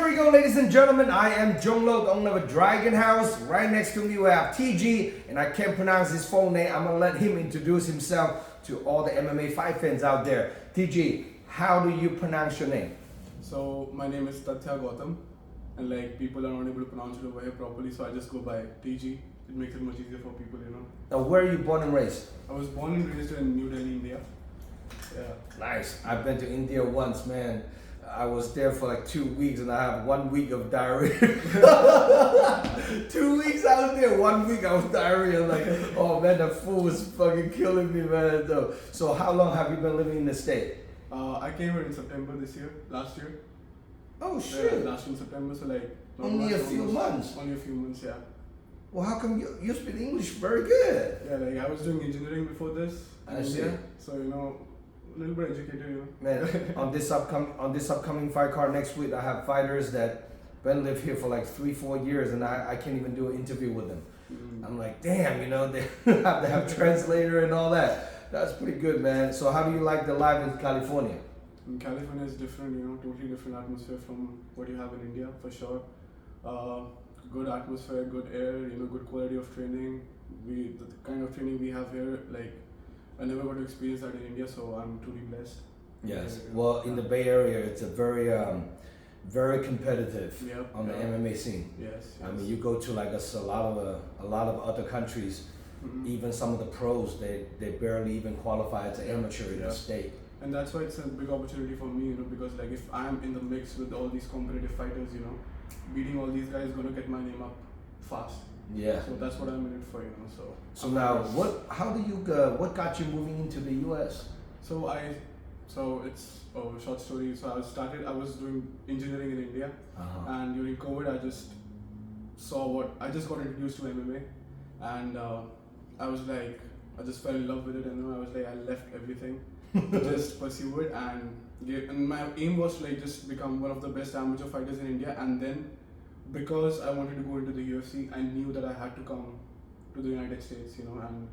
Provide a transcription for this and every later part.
we go, ladies and gentlemen. I am Zhong, the owner of a Dragon House. Right next to me we have TG, and I can't pronounce his full name. I'm gonna let him introduce himself to all the MMA fight fans out there. TG, how do you pronounce your name? So my name is Tathya Gautam, and like people are not able to pronounce it over here properly, so I just go by TG. It makes it much easier for people, you know. Now, where are you born and raised? I was born and raised in New Delhi, India. Yeah. Nice. I've been to India once, man. I was there for like 2 weeks and I have 1 week of diarrhea. 2 weeks I was there, 1 week I was diarrhea. Like, oh man, the food was fucking killing me, man. So how long have you been living in the state? I came here in September last year. Oh shit. Last in September, so like Only a few months. Only a few months, yeah. Well, how come you speak English very good? Yeah, like I was doing engineering before this in I see. India, so you know, a little bit educated, you know. Man, on this upcoming fight card next week, I have fighters that been live here for like 3-4 years, and I can't even do an interview with them. I'm like, damn, you know, they have to have translator and all that. That's pretty good, man. So how do you like the life in California? In California is different, you know, totally different atmosphere from what you have in India, for sure. Good atmosphere, good air, you know, good quality of training. The kind of training we have here, like, I never got to experience that in India, so I'm truly blessed. Yes. Well, in the Bay Area, it's a very competitive on the MMA scene. Yes. I mean, you go to like a lot of other countries, even some of the pros, they barely even qualify as an amateur in the state. And that's why it's a big opportunity for me, you know, because like if I'm in the mix with all these competitive fighters, you know, beating all these guys is gonna get my name up fast. Yeah. So that's what I'm in it for, you know. So now, what got you moving into the U.S.? So it's a short story. So I was doing engineering in India, and during COVID, I just got introduced to MMA, and I just fell in love with it, and I was like, I left everything to just pursue it, and my aim was to like just become one of the best amateur fighters in India, and then because I wanted to go into the UFC, I knew that I had to come to the United States, you know, and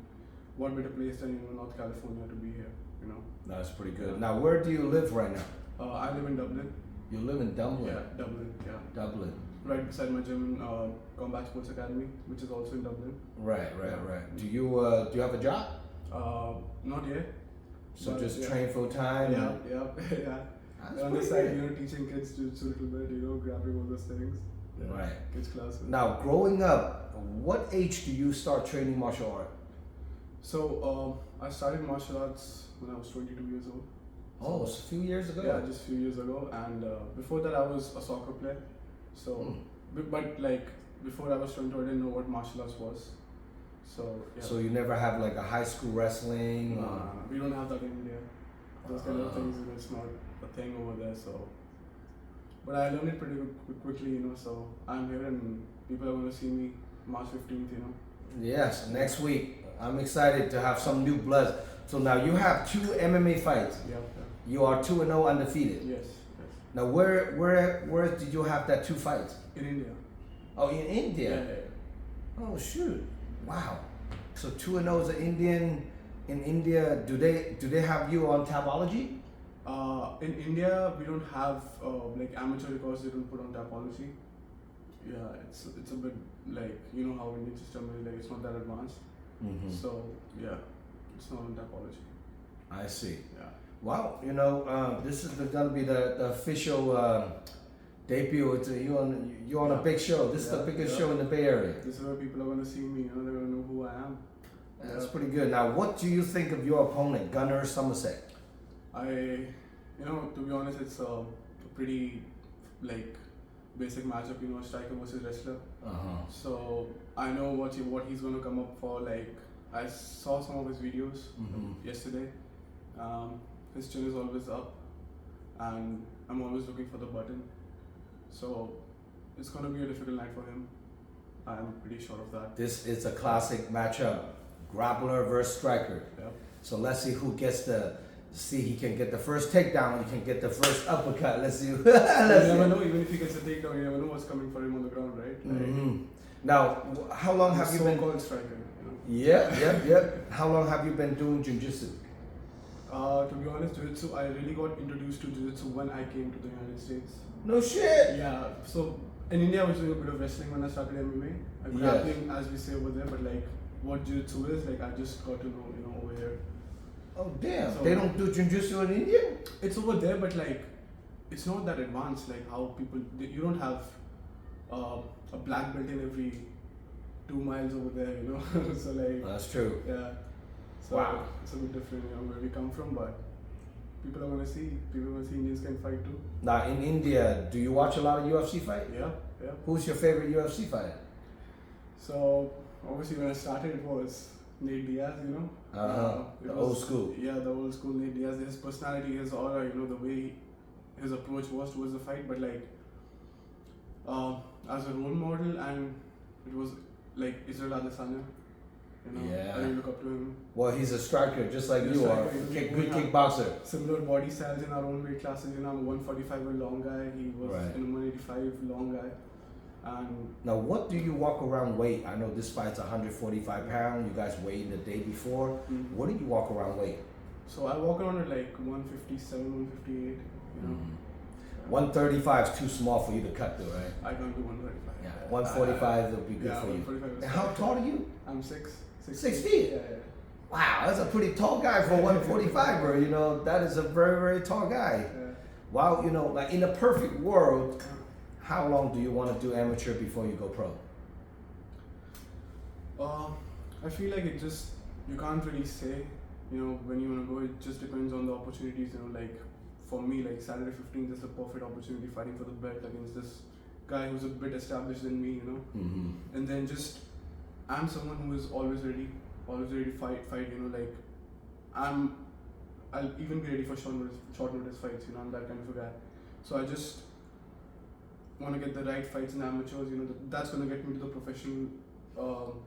what better place than, you know, North California to be here, you know. That's pretty good. Now, where do you live right now? I live in Dublin. You live in Dublin? Yeah, Dublin, yeah. Dublin. Right beside my gym in Combat Sports Academy, which is also in Dublin. Right. Do you have a job? Not yet. So just train full time? Yeah. That's On the pretty side, good. you know, teaching kids to a little bit, you know, grabbing all those things. Right. Kids classes. Now, growing up, what age do you start training martial art? So, I started martial arts when I was 22 years old. Oh, it's a few years ago? Yeah, just a few years ago. And before that, I was a soccer player. So, but like, before I was 22, I didn't know what martial arts was. So, yeah. So you never have like a high school wrestling? No, we don't have that in India. Those kind of things, you know, it's not a thing over there, so. But I learned it pretty quickly, you know, so I'm here and people are going to see me March 15th, you know. Yes, next week. I'm excited to have some new blood. So now you have 2 MMA fights. Yeah. You are 2-0 undefeated. Yes. Now where did you have that 2 fights? In India. Oh, in India? Yeah. Oh shoot. Wow. So 2-0 is an Indian in India. Do they have you on Tapology? In India, we don't have like amateur records. They don't put on Tapology. Yeah, it's a bit like, you know how Indian system is, like it's not that advanced. So yeah, it's not on Tapology. I see. Yeah. Wow. You know, this is gonna be the official debut. You're on a big show. This is the biggest show in the Bay Area. This is where people are gonna see me. You know, they're gonna know who I am. That's pretty good. Now, what do you think of your opponent, Gunnar Somerset? You know, to be honest, it's a pretty like basic matchup. You know, striker versus wrestler. So I know what he's gonna come up for. Like I saw some of his videos yesterday. His chin is always up, and I'm always looking for the button. So it's gonna be a difficult night for him. I'm pretty sure of that. This is a classic matchup, grappler versus striker. Yep. So let's see who gets he can get the first takedown, he can get the first uppercut. Let's see. You never know, even if he gets a takedown, you never know what's coming for him on the ground, right? Now, how long have you been? So-called striker. You know? Yeah. How long have you been doing jiu-jitsu? To be honest, jiu-jitsu, I really got introduced to jiu-jitsu when I came to the United States. No shit. Yeah, so in India I was doing a bit of wrestling when I started MMA. Grappling, as we say over there, but like what jiu-jitsu is, like I just got to know, over here. Oh damn! So, they don't do jiu-jitsu in India? It's over there, but like it's not that advanced. Like how people, you don't have a black belt in every 2 miles over there, so like That's true. yeah. So Wow. it's a bit different, where we come from, but people are gonna see. People are gonna see Indians can fight too. Now in India, do you watch a lot of UFC fight? Yeah, yeah. Who's your favorite UFC fighter? So obviously when I started, it was Nate Diaz, The old school. Yeah, the old school Nate Diaz. His personality, his aura, the way his approach was towards the fight. But like, as a role model, and it was like Israel Adesanya. Yeah. I really look up to him. Well, he's a striker, just like He's you a are. striker. Good kickboxer. Similar body styles in our own weight classes. I'm a 145 long guy. He was Right. in a 185 long guy. And Now, what do you walk around weight? I know this fight's 145 pounds. You guys weighed the day before. What do you walk around weight? so I walk around at like 157, 158. 135 is too small for you to cut through, right? I can't do 135. Yeah, 145 would be good Yeah, for you. 145 is And how tall are you? I'm 6 6 feet? Yeah. Wow, that's a pretty tall guy for 145, bro. That is a very, very tall guy. Yeah. Wow, like in a perfect world, how long do you want to do amateur before you go pro? I feel like it just, you can't really say, when you want to go. It just depends on the opportunities, like for me, like Saturday 15th is the perfect opportunity fighting for the belt against this guy who's a bit established than me, Mm-hmm. And then just, I'm someone who is always ready to fight, like I'll even be ready for short notice fights, I'm that kind of a guy. So I just want to get the right fights in amateurs, that's going to get me to the professional.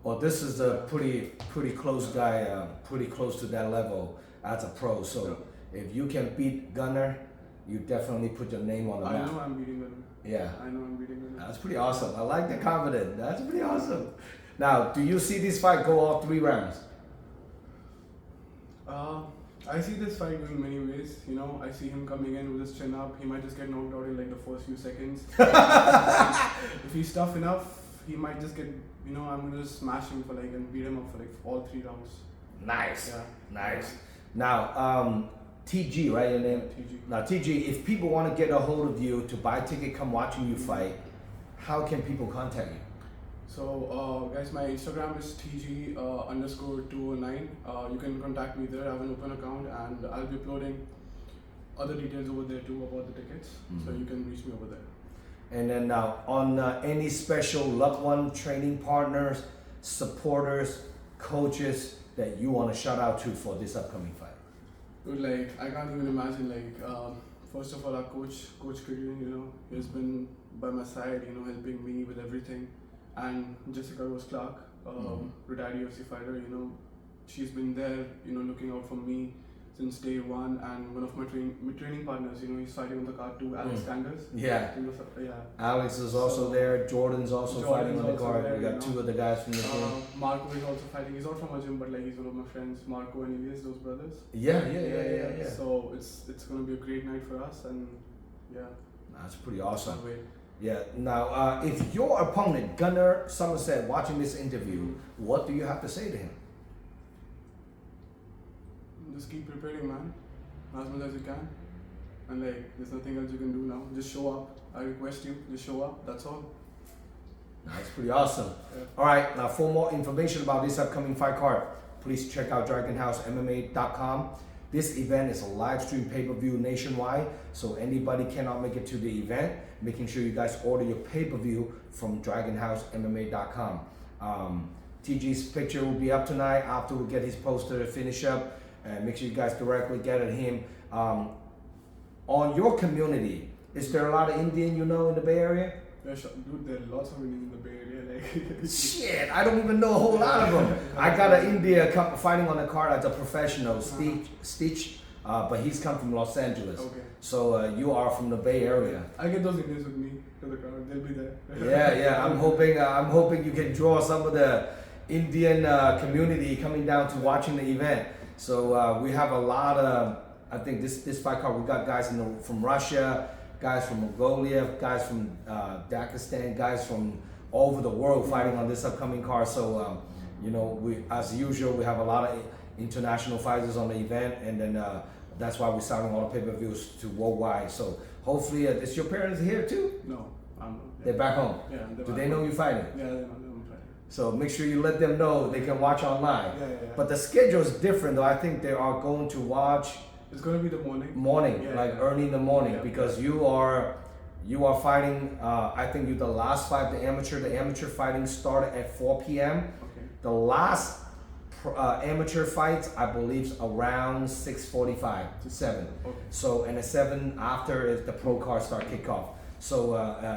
Well, this is a pretty close guy, pretty close to that level as a pro. So if you can beat Gunner, you definitely put your name on the map. I know I'm beating Gunner. Yeah. I know I'm beating Gunner. That's pretty awesome. I like the confidence. That's pretty awesome. Now, do you see this fight go all 3 rounds? I see this fight going many ways. I see him coming in with his chin up. He might just get knocked out in like the first few seconds. If he's tough enough, he might just get, I'm gonna just smash him and beat him up for like all 3 rounds. Nice. Yeah. Nice. Now, TG, right? Your name? TG. Now, TG, if people want to get a hold of you to buy a ticket, come watching you fight, how can people contact you? So, guys, my Instagram is TG_209. You can contact me there. I have an open account, and I'll be uploading other details over there too about the tickets. So you can reach me over there. And then now, on any special loved one, training partners, supporters, coaches that you want to shout out to for this upcoming fight? Dude, I can't even imagine. First of all, our coach Killian, he's been by my side, helping me with everything. And Jessica Rose Clark, retired UFC fighter, she's been there, looking out for me since day one. And one of my training partners, he's fighting on the card too, Alex Kangers. Yeah. Yeah. Alex is also there. Jordan's also fighting on the card. there, We got 2 of the guys from the team. Marco is also fighting. He's not from a gym, but he's one of my friends, Marco and Elias, those brothers. Yeah. So it's gonna be a great night for us, and yeah. That's pretty awesome. Can't wait. Yeah. Now, if your opponent, Gunnar Somerset, watching this interview, what do you have to say to him? Just keep preparing, man, as much as you can. And there's nothing else you can do now. Just show up. I request you, just show up. That's all. That's pretty awesome. Yeah. All right. Now, for more information about this upcoming fight card, please check out DragonHouseMMA.com. This event is a live stream pay-per-view nationwide, so anybody cannot make it to the event. Making sure you guys order your pay-per-view from DragonHouseMMA.com. TG's picture will be up tonight after we get his poster to finish up, and make sure you guys directly get at him. On your community, is there a lot of Indian in the Bay Area? Dude, there are lots of Indians in the Bay Area. Shit, I don't even know a whole lot of them. I got an India fighting on the card as a professional, Stitch, but he's come from Los Angeles. Okay. So you are from the Bay Area. I get those Indians with me to the crowd. They'll be there. Yeah. I'm hoping you can draw some of the Indian community coming down to watching the event. So we have a lot of, I think this fight card, we got guys from Russia, guys from Mongolia, guys from Dagestan, guys from all over the world fighting on this upcoming card. So, you know, we, as usual, we have a lot of international fighters on the event, and then that's why we're selling all the pay-per-views to worldwide. So hopefully, is your parents here too? No, I'm not. They're back home? Yeah. Do they know you fighting? Yeah, they know I'm fighting. So make sure you let them know they can watch online. Yeah. But the schedule is different though. I think they are going to watch It's gonna be the morning. Early in the morning, Yeah. because you are fighting. I think you the last fight, the amateur fighting started at 4 p.m. Okay. The last amateur fights, I believe, is around 6:45 to 7. Okay. So and at 7 after is the pro card start kickoff. So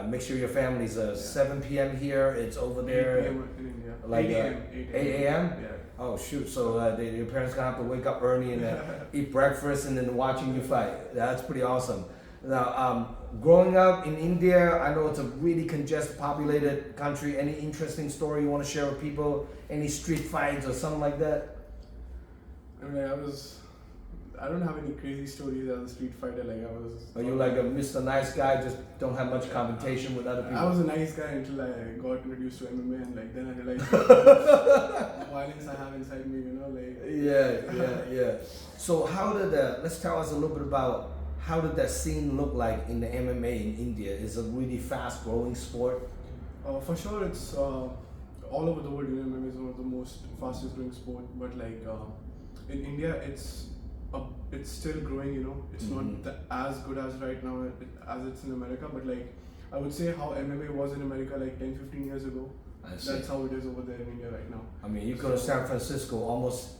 make sure your family's 7 p.m. here. It's over there. 8 p.m. in India. Like 8 a.m. Yeah. Oh shoot! So your parents gonna have to wake up early and eat breakfast and then watching you fight. That's pretty awesome. Now, growing up in India, I know it's a really congested, populated country. Any interesting story you want to share with people? Any street fights or something like that? I mean, I don't have any crazy stories as a street fighter. Like I was. Are you like a Mr. Nice Guy? Just don't have much confrontation with other people. I was a nice guy until I got introduced to MMA, and like then I realized the violence I have inside me. You know, like. Yeah. So how did let's tell us a little bit about how did that scene look like in the MMA in India? Is it a really fast growing sport? For sure, it's all over the world. You know, MMA is one of the most fastest growing sport. But like in India, it's still growing. You know, it's not as good as right now as it's in America. But like I would say how MMA was in America like 10, 15 years ago. That's how it is over there in India right now. I mean, you go to San Francisco, almost